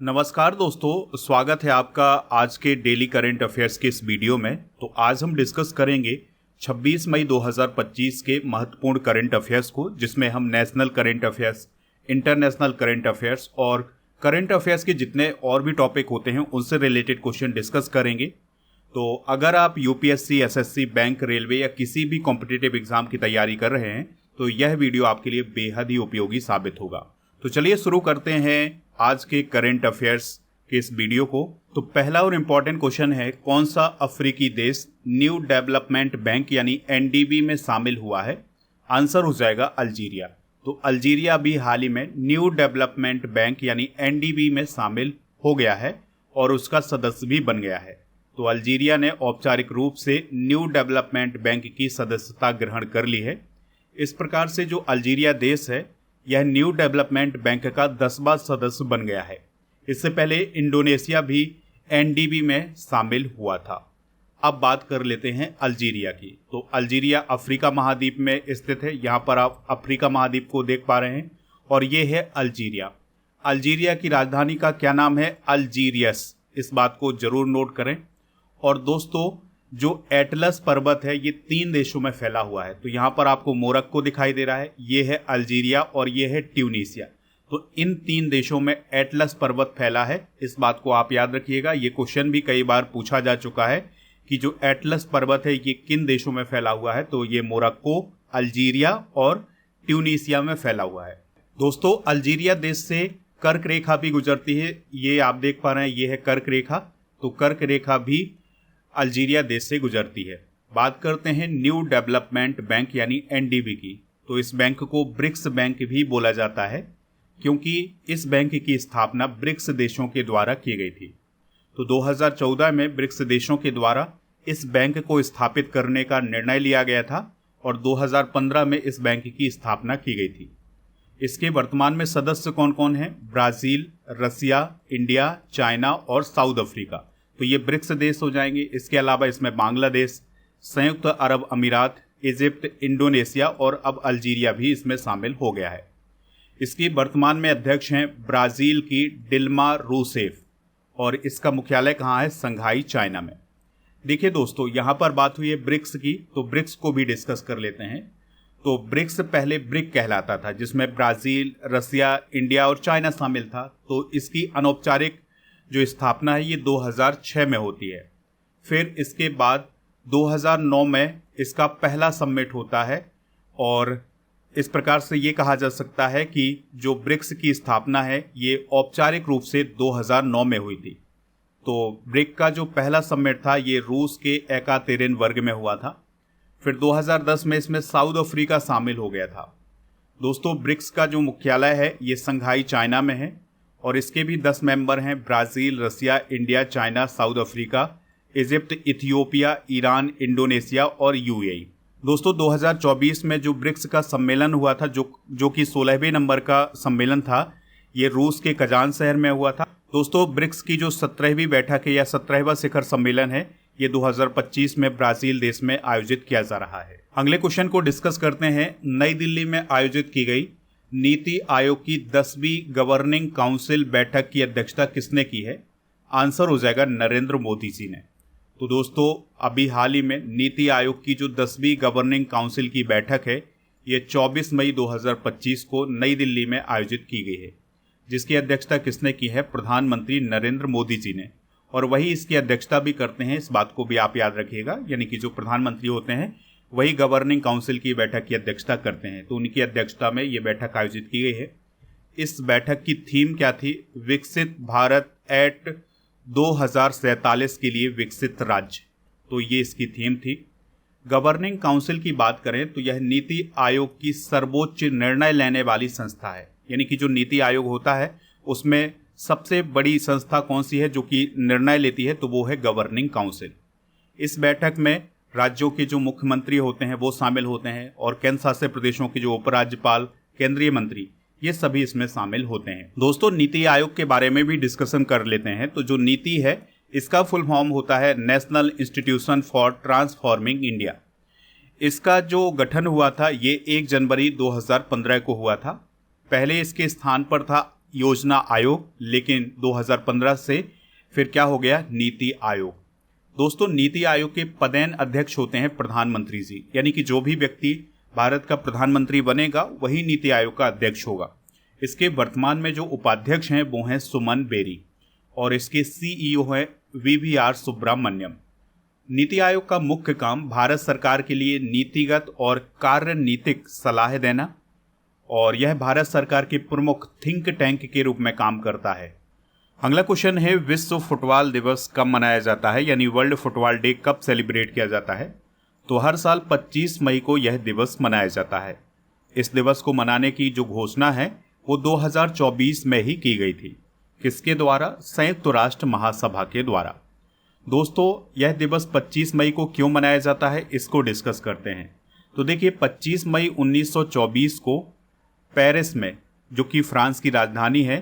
नमस्कार दोस्तों, स्वागत है आपका आज के डेली करंट अफेयर्स के इस वीडियो में। तो आज हम डिस्कस करेंगे 26 मई 2025 के महत्वपूर्ण करंट अफेयर्स को, जिसमें हम national current affairs, international current affairs और करंट अफेयर्स के जितने और भी टॉपिक होते हैं उनसे रिलेटेड क्वेश्चन डिस्कस करेंगे। तो अगर आप यूपीएससी, एसएससी, बैंक, रेलवे या किसी भी कॉम्पिटिटिव एग्जाम की तैयारी कर रहे हैं तो यह वीडियो आपके लिए बेहद ही उपयोगी साबित होगा। तो चलिए शुरू करते हैं आज के करंट अफेयर्स के इस वीडियो को। तो पहला और इम्पॉर्टेंट क्वेश्चन है, कौन सा अफ्रीकी देश न्यू डेवलपमेंट बैंक यानी एनडीबी में शामिल हुआ है? आंसर हो जाएगा अल्जीरिया। तो अल्जीरिया भी हाल ही में न्यू डेवलपमेंट बैंक यानी एनडीबी में शामिल हो गया है और उसका सदस्य भी बन गया है। तो अल्जीरिया ने औपचारिक रूप से न्यू डेवलपमेंट बैंक की सदस्यता ग्रहण कर ली है। इस प्रकार से जो अल्जीरिया देश है यह न्यू डेवलपमेंट बैंक का 10वां सदस्य बन गया है। इससे पहले इंडोनेशिया भी एनडीबी में शामिल हुआ था। अब बात कर लेते हैं अल्जीरिया की। तो अल्जीरिया अफ्रीका महाद्वीप में स्थित है। यहाँ पर आप अफ्रीका महाद्वीप को देख पा रहे हैं और ये है अल्जीरिया। अल्जीरिया की राजधानी का क्या नाम है? अल्जीरियस। इस बात को जरूर नोट करें। और दोस्तों, जो एटलस पर्वत है ये 3 देशों में फैला हुआ है। तो यहाँ पर आपको मोरक्को दिखाई दे रहा है, ये है अल्जीरिया और ये है ट्यूनीसिया। तो इन 3 देशों में एटलस पर्वत फैला है। इस बात को आप याद रखिएगा। ये क्वेश्चन भी कई बार पूछा जा चुका है कि जो एटलस पर्वत है ये किन देशों में फैला हुआ है। तो ये मोरक्को, अल्जीरिया और ट्यूनीसिया में फैला हुआ है। दोस्तों, अल्जीरिया देश से कर्क रेखा भी गुजरती है। ये आप देख पा रहे हैं, ये है कर्क रेखा। तो कर्क रेखा भी अल्जीरिया देश से गुजरती है। बात करते हैं न्यू डेवलपमेंट बैंक यानी एनडीबी की। तो इस बैंक को ब्रिक्स बैंक भी बोला जाता है क्योंकि इस बैंक की स्थापना ब्रिक्स देशों के द्वारा की गई थी। तो 2014 में ब्रिक्स देशों के द्वारा इस बैंक को स्थापित करने का निर्णय लिया गया था और 2015 में इस बैंक की स्थापना की गई थी। इसके वर्तमान में सदस्य कौन कौन हैं? ब्राज़ील, रसिया, इंडिया, चाइना और साउथ अफ्रीका। तो ये ब्रिक्स देश हो जाएंगे। इसके अलावा इसमें बांग्लादेश, संयुक्त अरब अमीरात, इजिप्ट, इंडोनेशिया और अब अल्जीरिया भी इसमें शामिल हो गया है। इसकी वर्तमान में अध्यक्ष हैं ब्राज़ील की डिल्मा रूसेफ और इसका मुख्यालय कहाँ है? संघाई, चाइना में। देखिए दोस्तों, यहाँ पर बात हुई है ब्रिक्स की, तो ब्रिक्स को भी डिस्कस कर लेते हैं। तो ब्रिक्स पहले ब्रिक कहलाता था, जिसमें ब्राज़ील, रसिया, इंडिया और चाइना शामिल था। तो इसकी अनौपचारिक जो स्थापना है ये 2006 में होती है। फिर इसके बाद 2009 में इसका पहला समिट होता है और इस प्रकार से ये कहा जा सकता है कि जो ब्रिक्स की स्थापना है ये औपचारिक रूप से 2009 में हुई थी। तो ब्रिक का जो पहला समिट था ये रूस के एकातेरिनबर्ग में हुआ था। फिर 2010 में इसमें साउथ अफ्रीका शामिल हो गया था। दोस्तों, ब्रिक्स का जो मुख्यालय है ये संघाई, चाइना में है और इसके भी 10 मेंबर हैं, Brazil, Russia, India, China, South Africa, Egypt, Ethiopia, Iran, Indonesia और यूएई। दोस्तों, 2024 में जो ब्रिक्स का सम्मेलन हुआ था, जो कि 16वें नंबर का सम्मेलन था, ये रूस के कजान शहर में हुआ था। दोस्तों, ब्रिक्स की जो 17वीं बैठक है या 17वां शिखर सम्मेलन है ये 2025 में ब्राज़ील देश में आयोजित किया जा रहा है। अगले क्वेश्चन को डिस्कस करते हैं। नई दिल्ली में आयोजित की गई नीति आयोग की 10वीं गवर्निंग काउंसिल बैठक की अध्यक्षता किसने की है? आंसर हो जाएगा नरेंद्र मोदी जी ने। तो दोस्तों, अभी हाल ही में नीति आयोग की जो 10वीं गवर्निंग काउंसिल की बैठक है ये 24 मई 2025 को नई दिल्ली में आयोजित की गई है, जिसकी अध्यक्षता किसने की है? प्रधानमंत्री नरेंद्र मोदी जी ने। और वही इसकी अध्यक्षता भी करते हैं, इस बात को भी आप याद रखिएगा। यानी कि जो प्रधानमंत्री होते हैं वही गवर्निंग काउंसिल की बैठक की अध्यक्षता करते हैं। तो उनकी अध्यक्षता में ये बैठक आयोजित की गई है। इस बैठक की थीम क्या थी? विकसित भारत एट 2047 के लिए विकसित राज्य। तो ये इसकी थीम थी। गवर्निंग काउंसिल की बात करें तो यह नीति आयोग की सर्वोच्च निर्णय लेने वाली संस्था है। यानी कि जो नीति आयोग होता है उसमें सबसे बड़ी संस्था कौन सी है जो कि निर्णय लेती है? तो वो है गवर्निंग काउंसिल। इस बैठक में राज्यों के जो मुख्यमंत्री होते हैं वो शामिल होते हैं और केंद्र शासित प्रदेशों के जो उपराज्यपाल, केंद्रीय मंत्री, ये सभी इसमें शामिल होते हैं। दोस्तों, नीति आयोग के बारे में भी डिस्कशन कर लेते हैं। तो जो नीति है इसका फुल फॉर्म होता है national institution for transforming India. इसका जो गठन हुआ था ये 1 जनवरी 2015 को हुआ था। पहले इसके स्थान पर था योजना आयोग, लेकिन 2015 से फिर क्या हो गया, नीति आयोग। दोस्तों, नीति आयोग के पदेन अध्यक्ष होते हैं प्रधानमंत्री जी, यानी कि जो भी व्यक्ति भारत का प्रधानमंत्री बनेगा वही नीति आयोग का अध्यक्ष होगा। इसके वर्तमान में जो उपाध्यक्ष हैं वो हैं सुमन बेरी और इसके सीईओ हैं वीवीआर सुब्रमण्यम। नीति आयोग का मुख्य काम भारत सरकार के लिए नीतिगत और कार्यनीतिक सलाह देना, और यह भारत सरकार के प्रमुख थिंक टैंक के रूप में काम करता है। अगला क्वेश्चन है, विश्व फुटबॉल दिवस कब मनाया जाता है, यानी वर्ल्ड फुटबॉल डे कब सेलिब्रेट किया जाता है। तो हर साल 25 मई को यह दिवस मनाया जाता है। इस दिवस को मनाने की जो घोषणा है वो 2024 में ही की गई थी। किसके द्वारा? संयुक्त राष्ट्र महासभा के द्वारा। दोस्तों, यह दिवस 25 मई को क्यों मनाया जाता है, इसको डिस्कस करते हैं। तो देखिए, 25 मई 1924 को पेरिस में, जो कि फ्रांस की राजधानी है,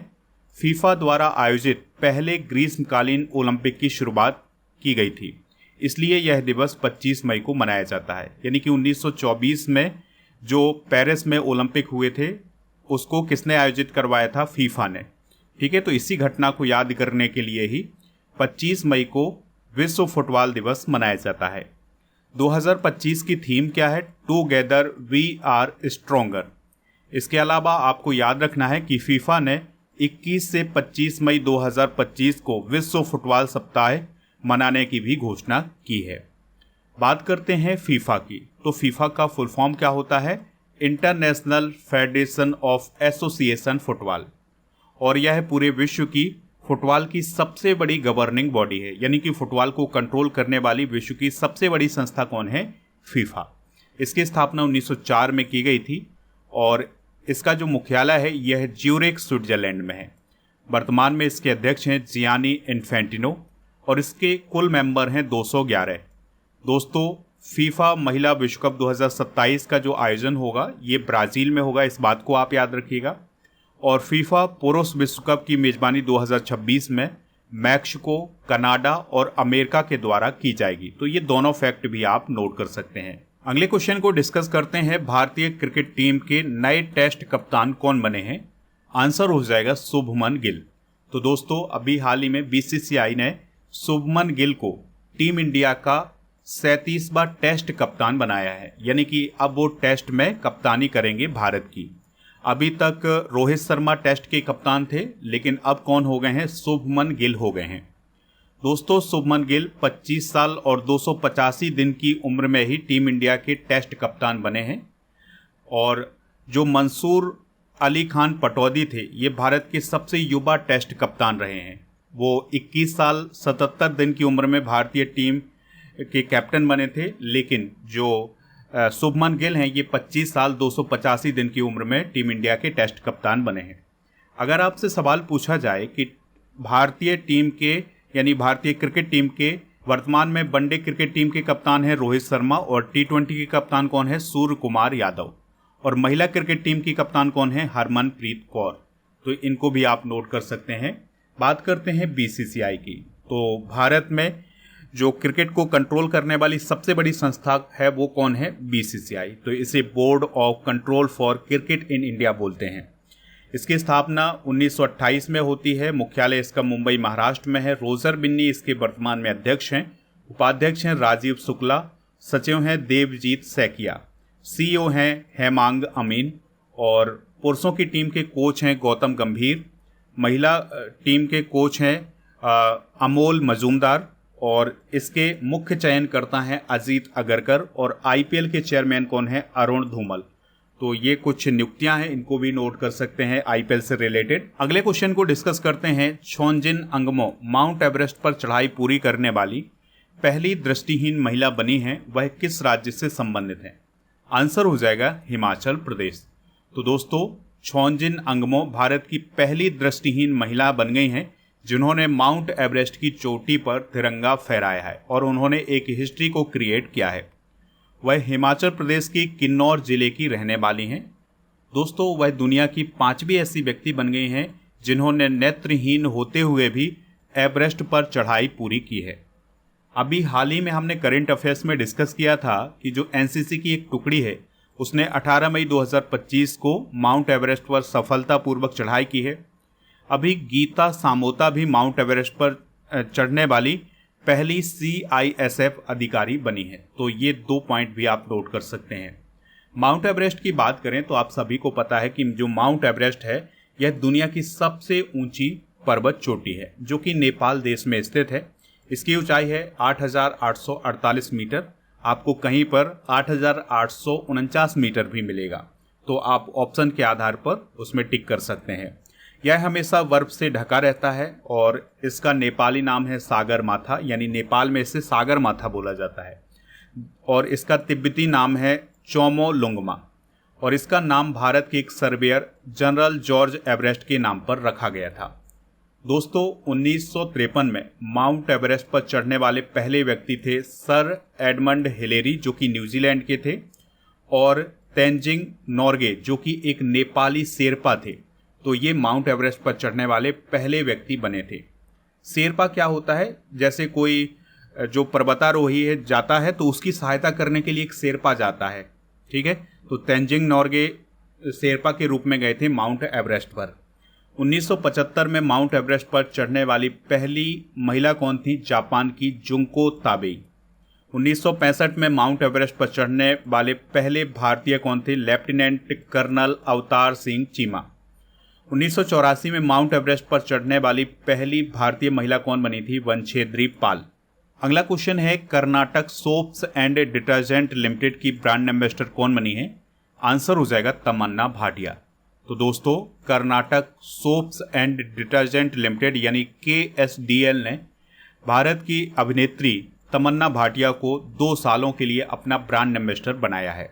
फीफा द्वारा आयोजित पहले ग्रीष्मकालीन ओलंपिक की शुरुआत की गई थी। इसलिए यह दिवस 25 मई को मनाया जाता है। यानी कि 1924 में जो पेरिस में ओलंपिक हुए थे उसको किसने आयोजित करवाया था? फीफा ने। ठीक है, तो इसी घटना को याद करने के लिए ही 25 मई को विश्व फुटबॉल दिवस मनाया जाता है। 2025 की थीम क्या है? Together we are stronger. इसके अलावा आपको याद रखना है कि फीफा ने 21 से 25 मई 2025 को विश्व फुटबॉल सप्ताह मनाने की भी घोषणा की है। बात करते हैं फीफा की। तो फीफा का फुल फॉर्म क्या होता है? International federation of association football, और यह पूरे विश्व की फुटबॉल की सबसे बड़ी गवर्निंग बॉडी है। यानी कि फुटबॉल को कंट्रोल करने वाली विश्व की सबसे बड़ी संस्था कौन है? फीफा। इसकी स्थापना 1904 में की गई थी और इसका जो मुख्यालय है यह ज्यूरिख स्विट्जरलैंड में है। वर्तमान में इसके अध्यक्ष हैं जियानी इन्फेंटिनो और इसके कुल मेंबर हैं 211। दोस्तों, फीफा महिला विश्व कप 2027 का जो आयोजन होगा ये ब्राज़ील में होगा, इस बात को आप याद रखिएगा। और फीफा पुरुष विश्व कप की मेज़बानी 2026 में मैक्सिको, कनाडा और अमेरिका के द्वारा की जाएगी। तो ये दोनों फैक्ट भी आप नोट कर सकते हैं। अगले क्वेश्चन को डिस्कस करते हैं, भारतीय क्रिकेट टीम के नए टेस्ट कप्तान कौन बने हैं? आंसर हो जाएगा शुभमन गिल। तो दोस्तों, अभी हाल ही में बीसीसीआई ने शुभमन गिल को टीम इंडिया का 37वां टेस्ट कप्तान बनाया है। यानी कि अब वो टेस्ट में कप्तानी करेंगे भारत की। अभी तक रोहित शर्मा टेस्ट के कप्तान थे, लेकिन अब कौन हो गए हैं? शुभमन गिल हो गए हैं। दोस्तों, शुभमन गिल 25 साल और 285 दिन की उम्र में ही टीम इंडिया के टेस्ट कप्तान बने हैं। और जो मंसूर अली खान पटौदी थे, ये भारत के सबसे युवा टेस्ट कप्तान रहे हैं। वो 21 साल 77 दिन की उम्र में भारतीय टीम के कैप्टन बने थे, लेकिन जो शुभमन गिल हैं ये 25 साल 285 दिन की उम्र में टीम इंडिया के टेस्ट कप्तान बने हैं। अगर आपसे सवाल पूछा जाए कि भारतीय टीम के, यानी भारतीय क्रिकेट टीम के वर्तमान में वनडे क्रिकेट टीम के कप्तान हैं रोहित शर्मा और T20 के कप्तान कौन है? सूर्य कुमार यादव। और महिला क्रिकेट टीम की कप्तान कौन है? हरमनप्रीत कौर। तो इनको भी आप नोट कर सकते हैं। बात करते हैं बीसीसीआई की। तो भारत में जो क्रिकेट को कंट्रोल करने वाली सबसे बड़ी संस्था है वो कौन है? बीसीसीआई। तो इसे board of control for cricket in India बोलते हैं। इसकी स्थापना 1928 में होती है। मुख्यालय इसका मुंबई महाराष्ट्र में है। रोजर बिन्नी इसके वर्तमान में अध्यक्ष हैं। उपाध्यक्ष हैं राजीव शुक्ला, सचिव हैं देवजीत सैकिया, सीईओ हैं हेमांग अमीन और पुरुषों की टीम के कोच हैं गौतम गंभीर, महिला टीम के कोच हैं अमोल मजूमदार और इसके मुख्य चयनकर्ता हैं अजीत अगरकर और आईपीएल के चेयरमैन कौन है? अरुण धूमल। तो ये कुछ नियुक्तियां हैं, इनको भी नोट कर सकते हैं आईपीएल से रिलेटेड। अगले क्वेश्चन को डिस्कस करते हैं, छोंजिन अंगमो माउंट एवरेस्ट पर चढ़ाई पूरी करने वाली पहली दृष्टिहीन महिला बनी है, वह किस राज्य से संबंधित है? आंसर हो जाएगा हिमाचल प्रदेश। तो दोस्तों, छोंजिन अंगमो भारत की पहली दृष्टिहीन महिला बन गई हैं जिन्होंने माउंट एवरेस्ट की चोटी पर तिरंगा फहराया है और उन्होंने एक हिस्ट्री को क्रिएट किया है। वह हिमाचल प्रदेश की किन्नौर जिले की रहने वाली हैं। दोस्तों, वह दुनिया की 5वीं ऐसी व्यक्ति बन गई हैं जिन्होंने नेत्रहीन होते हुए भी एवरेस्ट पर चढ़ाई पूरी की है। अभी हाल ही में हमने करंट अफेयर्स में डिस्कस किया था कि जो एनसीसी की एक टुकड़ी है उसने 18 मई 2025 को माउंट एवरेस्ट पर सफलतापूर्वक चढ़ाई की है। अभी गीता सामोता भी माउंट एवरेस्ट पर चढ़ने वाली पहली CISF अधिकारी बनी है। तो ये 2 पॉइंट भी आप नोट कर सकते हैं। माउंट एवरेस्ट की बात करें तो आप सभी को पता है कि जो माउंट एवरेस्ट है यह दुनिया की सबसे ऊंची पर्वत चोटी है, जो कि नेपाल देश में स्थित है। इसकी ऊंचाई है 8,848 मीटर। आपको कहीं पर 8,849 मीटर भी मिलेगा, तो आप ऑप्शन के आधार पर उसमें टिक कर सकते हैं। यह हमेशा बर्फ से ढका रहता है और इसका नेपाली नाम है सागर माथा, यानी नेपाल में इसे सागर माथा बोला जाता है। और इसका तिब्बती नाम है चोमोलुंगमा, और इसका नाम भारत के एक सर्वेयर जनरल जॉर्ज एवरेस्ट के नाम पर रखा गया था। दोस्तों 1953 में माउंट एवरेस्ट पर चढ़ने वाले पहले व्यक्ति थे सर एडमंड हिलेरी, जो कि न्यूजीलैंड के थे, और तेंजिंग नोर्गे, जो कि एक नेपाली शेरपा थे। तो ये माउंट एवरेस्ट पर चढ़ने वाले पहले व्यक्ति बने थे। शेरपा क्या होता है? जैसे कोई जो पर्वतारोही है जाता है तो उसकी सहायता करने के लिए एक शेरपा जाता है, ठीक है। तो तेंजिंग नोर्गे शेरपा के रूप में गए थे माउंट एवरेस्ट पर। 1975 में माउंट एवरेस्ट पर चढ़ने वाली पहली महिला कौन थी? जापान की जुंको ताबेई। 1965 में माउंट एवरेस्ट पर चढ़ने वाले पहले भारतीय कौन थे? Lieutenant colonel Avtar Singh Cheema. 1984 में माउंट एवरेस्ट पर चढ़ने वाली पहली भारतीय महिला कौन बनी थी? वंशेद्री पाल। अगला क्वेश्चन है, Karnataka soaps and detergent limited की ब्रांड एम्बेसडर कौन बनी है? आंसर हो जाएगा तमन्ना भाटिया। तो दोस्तों Karnataka soaps and detergent limited यानी KSDL ने भारत की अभिनेत्री तमन्ना भाटिया को 2 सालों के लिए अपना ब्रांड एम्बेसडर बनाया है।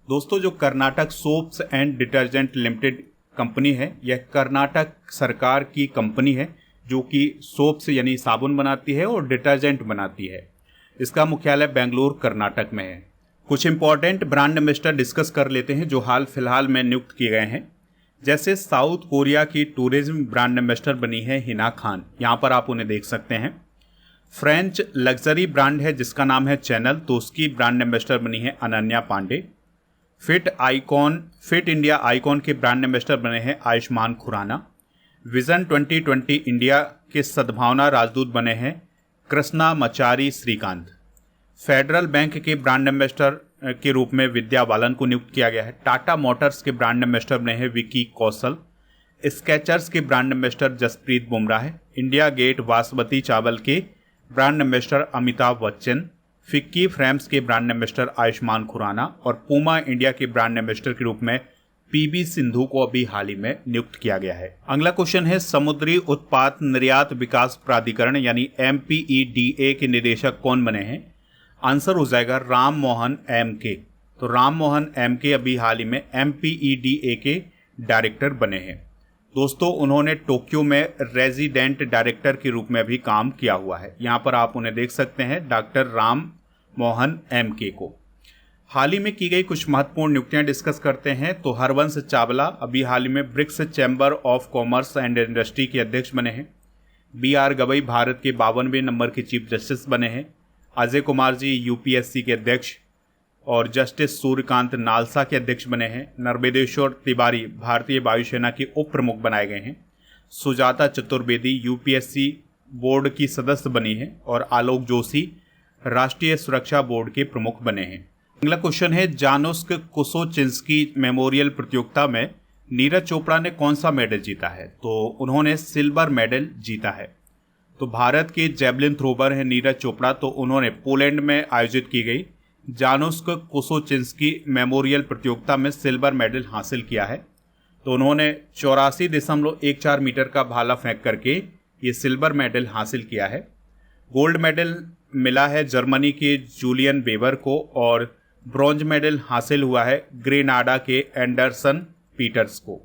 दोस्तों जो Karnataka soaps and detergent limited company है, यह कर्नाटक सरकार की कंपनी है जो कि सोप्स यानी साबुन बनाती है और डिटर्जेंट बनाती है। इसका मुख्यालय बेंगलुरु कर्नाटक में है। कुछ इंपॉर्टेंट ब्रांड एम्बेसडर डिस्कस कर लेते हैं जो हाल फिलहाल में नियुक्त किए गए हैं। जैसे साउथ कोरिया की टूरिज्म ब्रांड एम्बेसडर बनी है हिना खान, यहाँ पर आप उन्हें देख सकते हैं। फ्रेंच लग्जरी ब्रांड है जिसका नाम है चैनल, तो उसकी ब्रांड एम्बेसडर बनी है Ananya Pandey. Fit India icon के ब्रांड एम्बेसडर बने हैं आयुष्मान खुराना। विजन 2020 इंडिया के सद्भावना राजदूत बने हैं कृष्णा मचारी श्रीकांत। फेडरल बैंक के ब्रांड एम्बेसडर के रूप में विद्या बालन को नियुक्त किया गया है। टाटा मोटर्स के ब्रांड एम्बेसडर बने हैं विकी कौशल। स्केचर्स के ब्रांड एम्बेसडर जसप्रीत बुमराह है। इंडिया गेट बासमती चावल के brand ambassador Amitabh Bachchan. FICCI frames के ब्रांड एम्बेसडर आयुष्मान खुराना और पूमा इंडिया के ब्रांड एम्बेसडर के रूप में PB सिंधु को अभी हाल ही में नियुक्त किया गया है। अगला क्वेश्चन है, समुद्री उत्पाद निर्यात विकास प्राधिकरण यानी MPEDA के निदेशक कौन बने हैं? आंसर हो जाएगा राम मोहन MK। तो राम मोहन MK अभी हाल ही में MPEDA के डायरेक्टर बने हैं। दोस्तों उन्होंने टोक्यो में रेजिडेंट डायरेक्टर के रूप में भी काम किया हुआ है। यहाँ पर आप उन्हें देख सकते हैं, डॉक्टर राम मोहन MK को। हाल ही में की गई कुछ महत्वपूर्ण नियुक्तियां डिस्कस करते हैं। तो हरवंश चावला अभी हाल ही में BRICS chamber of commerce and industry के अध्यक्ष बने हैं। BR गवई भारत के 52वें नंबर के चीफ जस्टिस बने हैं। अजय कुमार जी UPSC के अध्यक्ष और जस्टिस सूर्यकांत नालसा के अध्यक्ष बने हैं। नर्मदेश्वर तिवारी भारतीय वायुसेना के उप प्रमुख बनाए गए हैं। सुजाता चतुर्वेदी UPSC बोर्ड की सदस्य बनी है और आलोक जोशी राष्ट्रीय सुरक्षा बोर्ड के प्रमुख बने हैं। अगला क्वेश्चन है, जानुस्क कुसोचिंस्की मेमोरियल प्रतियोगिता में नीरज चोपड़ा ने कौन सा मेडल जीता है? तो उन्होंने सिल्वर मेडल जीता है। तो भारत के जेवलिन थ्रोवर हैं नीरज चोपड़ा, तो उन्होंने पोलैंड में आयोजित की गई जानुस्क कुसोचिंस्की मेमोरियल प्रतियोगिता में सिल्वर मेडल हासिल किया है। तो उन्होंने 84.14 मीटर का भाला फेंक करके ये सिल्वर मेडल हासिल किया है। गोल्ड मेडल मिला है जर्मनी के जूलियन वेबर को और ब्रॉन्ज मेडल हासिल हुआ है ग्रेनाडा के एंडरसन पीटर्स को।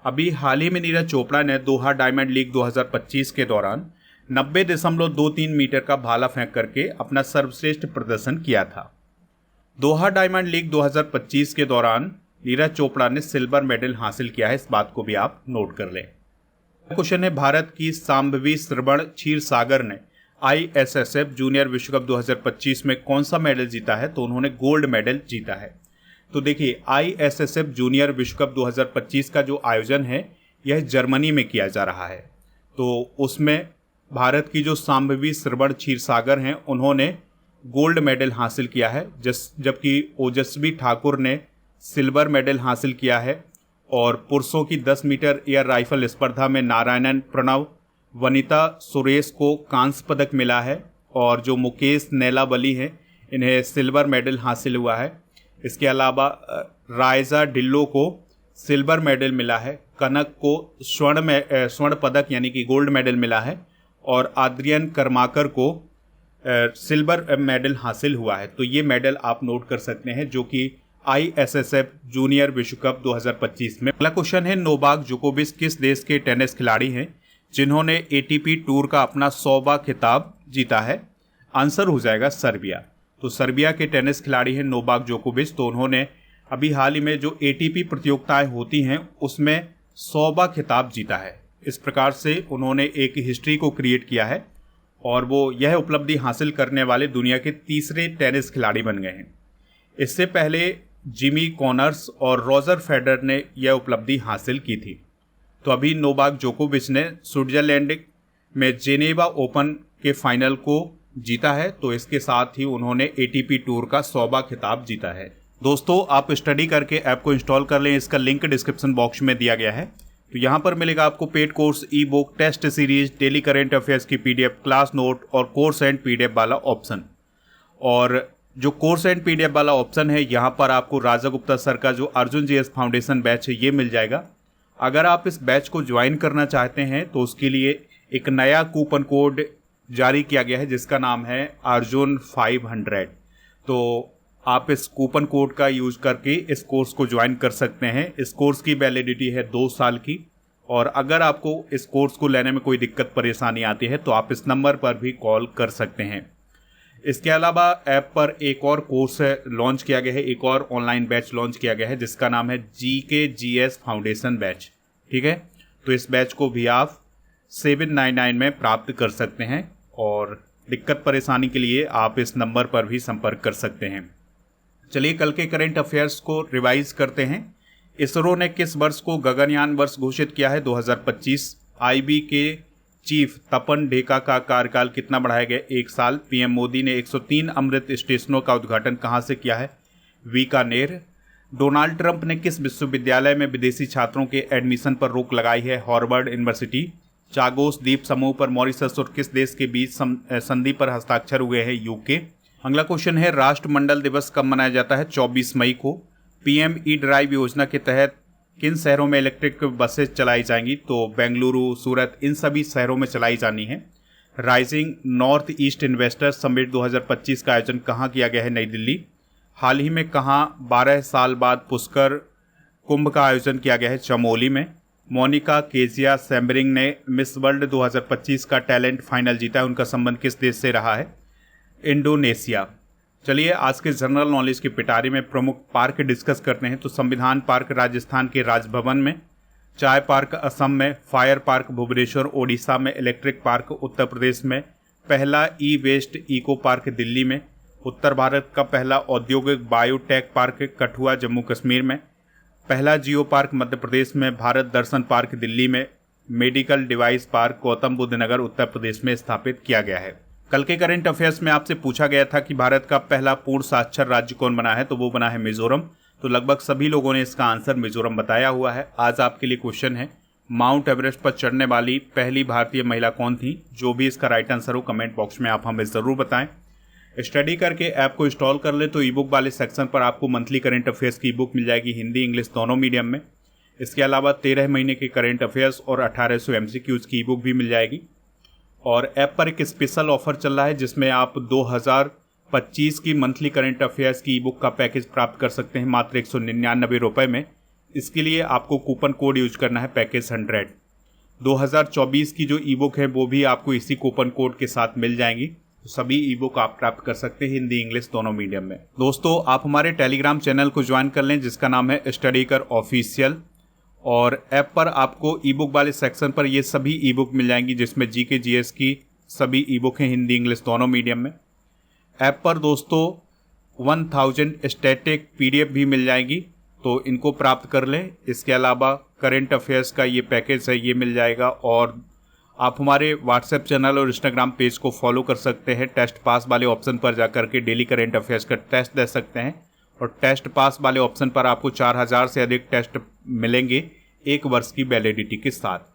अभी हाल ही में नीरज चोपड़ा ने दोहा डायमंड लीग 2025 के दौरान 90.23 मीटर का भाला फेंक करके अपना सर्वश्रेष्ठ प्रदर्शन किया था। दोहा डायमंड लीग 2025 के दौरान नीरज चोपड़ा ने सिल्वर मेडल हासिल किया है, इस बात को भी आप नोट कर लें। क्वेश्चन है, भारत की सांभवी श्रवण क्षीरसागर ने ISSF जूनियर विश्व कप 2025 में कौन सा मेडल जीता है? तो उन्होंने गोल्ड मेडल जीता है। तो देखिए ISSF जूनियर विश्व कप 2025 का जो आयोजन है यह जर्मनी में किया जा रहा है। तो उसमें भारत की जो सांभवी श्रवण क्षीरसागर हैं उन्होंने गोल्ड मेडल हासिल किया है, जबकि ओजस्वी ठाकुर ने सिल्वर मेडल हासिल किया है। और पुरुषों की 10 मीटर एयर राइफल स्पर्धा में नारायणन प्रणव, वनिता सुरेश को कांस्य पदक मिला है और जो मुकेश नैलावली हैं इन्हें सिल्वर मेडल हासिल हुआ है। इसके अलावा रायजा डिल्लो को सिल्वर मेडल मिला है, कनक को स्वर्ण पदक यानी कि गोल्ड मेडल मिला है और आद्रियन कर्माकर को सिल्वर मेडल हासिल हुआ है। तो ये मेडल आप नोट कर सकते हैं जो कि ISSF जूनियर विश्व कप 2025 में। अगला क्वेश्चन है, नोवाक जोकोविच किस देश के टेनिस खिलाड़ी हैं जिन्होंने ATP टूर का अपना 100वां खिताब जीता है? आंसर हो जाएगा सर्बिया। तो सर्बिया के टेनिस खिलाड़ी हैं नोवाक जोकोविच। तो उन्होंने अभी हाल ही में जो ATP प्रतियोगिताएं होती हैं उसमें 100वां खिताब जीता है। इस प्रकार से उन्होंने एक हिस्ट्री को क्रिएट किया है और वो यह उपलब्धि हासिल करने वाले दुनिया के तीसरे टेनिस खिलाड़ी बन गए हैं। इससे पहले जिमी कॉनर्स और रॉजर फेडरर ने यह उपलब्धि हासिल की थी। तो अभी नोवाक जोकोविच ने स्विट्जरलैंड में जेनेवा ओपन के फाइनल को जीता है। तो इसके साथ ही उन्होंने ATP टूर का 100वां खिताब जीता है। दोस्तों, आप स्टडी करके ऐप को इंस्टॉल कर लें, इसका लिंक डिस्क्रिप्शन बॉक्स में दिया गया है। तो यहाँ पर मिलेगा आपको paid course, ebook, test series, daily current affairs की PDF, क्लास नोट और कोर्स एंड PDF वाला ऑप्शन। और जो कोर्स एंड PDF वाला ऑप्शन है यहाँ पर आपको राजा गुप्ता सर का जो अर्जुन GS फाउंडेशन बैच है ये मिल जाएगा। अगर आप इस बैच को ज्वाइन करना चाहते हैं तो उसके लिए एक नया कूपन कोड जारी किया गया है जिसका नाम है अर्जुन 500। तो आप इस कूपन कोड का यूज करके इस कोर्स को ज्वाइन कर सकते हैं। इस कोर्स की वैलिडिटी है 2 साल की और अगर आपको इस कोर्स को लेने में कोई दिक्कत परेशानी आती है तो आप इस नंबर पर भी कॉल कर सकते हैं। इसके अलावा ऐप पर एक और कोर्स लॉन्च किया गया है, एक और ऑनलाइन बैच लॉन्च किया गया है जिसका नाम है GK GS फाउंडेशन बैच। ठीक है, तो इस बैच को भी आप 799 में प्राप्त कर सकते हैं और दिक्कत परेशानी के लिए आप इस नंबर पर भी संपर्क कर सकते हैं। चलिए कल के करंट अफेयर्स को रिवाइज करते हैं। इसरो ने किस वर्ष को गगनयान वर्ष घोषित किया है? 2025। IB के चीफ तपन ढेका का कार्यकाल कितना बढ़ाया गया? 1 साल। PM मोदी ने 103 अमृत स्टेशनों का उद्घाटन कहाँ से किया है? बीकानेर। डोनाल्ड ट्रंप ने किस विश्वविद्यालय में विदेशी छात्रों के एडमिशन पर रोक लगाई है? Harvard university. चागोस द्वीप समूह पर मॉरिशस और किस देश के बीच संधि पर हस्ताक्षर हुए हैं? UK। अगला क्वेश्चन है, राष्ट्रमंडल दिवस कब मनाया जाता है? 24 मई को। PM E-ड्राइव योजना के तहत किन शहरों में इलेक्ट्रिक बसेस चलाई जाएंगी? तो बेंगलुरु, सूरत, इन सभी शहरों में चलाई जानी है। Rising north east investor summit 2025 का आयोजन कहाँ किया गया है? नई दिल्ली। हाल ही में कहाँ 12 साल बाद पुष्कर कुंभ का आयोजन किया गया है? चमोली में। मोनिका केजिया सैम्बरिंग ने मिस वर्ल्ड 2025 का टैलेंट फाइनल जीता है, उनका संबंध किस देश से रहा है? इंडोनेशिया। चलिए आज के जनरल नॉलेज की पिटारी में प्रमुख पार्क डिस्कस करते हैं। तो संविधान पार्क राजस्थान के राजभवन में, चाय पार्क असम में, फायर पार्क भुवनेश्वर ओडिशा में, इलेक्ट्रिक पार्क उत्तर प्रदेश में, पहला ई-वेस्ट इको पार्क दिल्ली में, उत्तर भारत का पहला औद्योगिक बायोटेक पार्क कठुआ जम्मू कश्मीर में, पहला जियो पार्क मध्य प्रदेश में, भारत दर्शन पार्क दिल्ली में, medical device park Gautam Buddh Nagar Uttar Pradesh में स्थापित किया गया है। कल के करंट अफेयर्स में आपसे पूछा गया था कि भारत का पहला पूर्ण साक्षर राज्य कौन बना है? तो वो बना है मिजोरम। तो लगभग सभी लोगों ने इसका आंसर मिजोरम बताया हुआ है। आज आपके लिए क्वेश्चन है, माउंट एवरेस्ट पर चढ़ने वाली पहली भारतीय महिला कौन थी? जो भी इसका राइट आंसर हो कमेंट बॉक्स में आप हमें ज़रूर बताएं। स्टडी करके ऐप को इंस्टॉल कर ले तो ई बुक वाले सेक्शन पर आपको मंथली करंट अफेयर्स की बुक मिल जाएगी, हिंदी इंग्लिश दोनों मीडियम में। इसके अलावा 13 महीने के करंट अफेयर्स और 1800 MCQs की ई बुक भी मिल जाएगी। और ऐप पर एक स्पेशल ऑफर चल रहा है जिसमें आप 2025 की मंथली करंट अफेयर्स की ई बुक का पैकेज प्राप्त कर सकते हैं मात्र 199 रुपये में। इसके लिए आपको कूपन कोड यूज करना है पैकेज 100। 2024 की जो ई बुक है वो भी आपको इसी कूपन कोड के साथ मिल जाएंगी। तो सभी ई बुक आप प्राप्त कर सकते हैं हिंदी इंग्लिश दोनों मीडियम में। दोस्तों आप हमारे टेलीग्राम चैनल को ज्वाइन कर लें जिसका नाम है स्टडी कर ऑफिशियल। और ऐप पर आपको ई बुक वाले सेक्शन पर ये सभी ई बुक मिल जाएंगी जिसमें GK GS की सभी ई बुक हैं हिंदी इंग्लिश दोनों मीडियम में। ऐप पर दोस्तों 1000 स्टैटिक PDF भी मिल जाएगी, तो इनको प्राप्त कर लें। इसके अलावा करेंट अफेयर्स का ये पैकेज है ये मिल जाएगा। और आप हमारे व्हाट्सएप चैनल और इंस्टाग्राम पेज को फॉलो कर सकते हैं। टेस्ट पास वाले ऑप्शन पर जाकर के डेली करेंट अफेयर्स का टेस्ट दे सकते हैं और टेस्ट पास वाले ऑप्शन पर आपको 4000 से अधिक टेस्ट मिलेंगे 1 वर्ष की वैलिडिटी के साथ।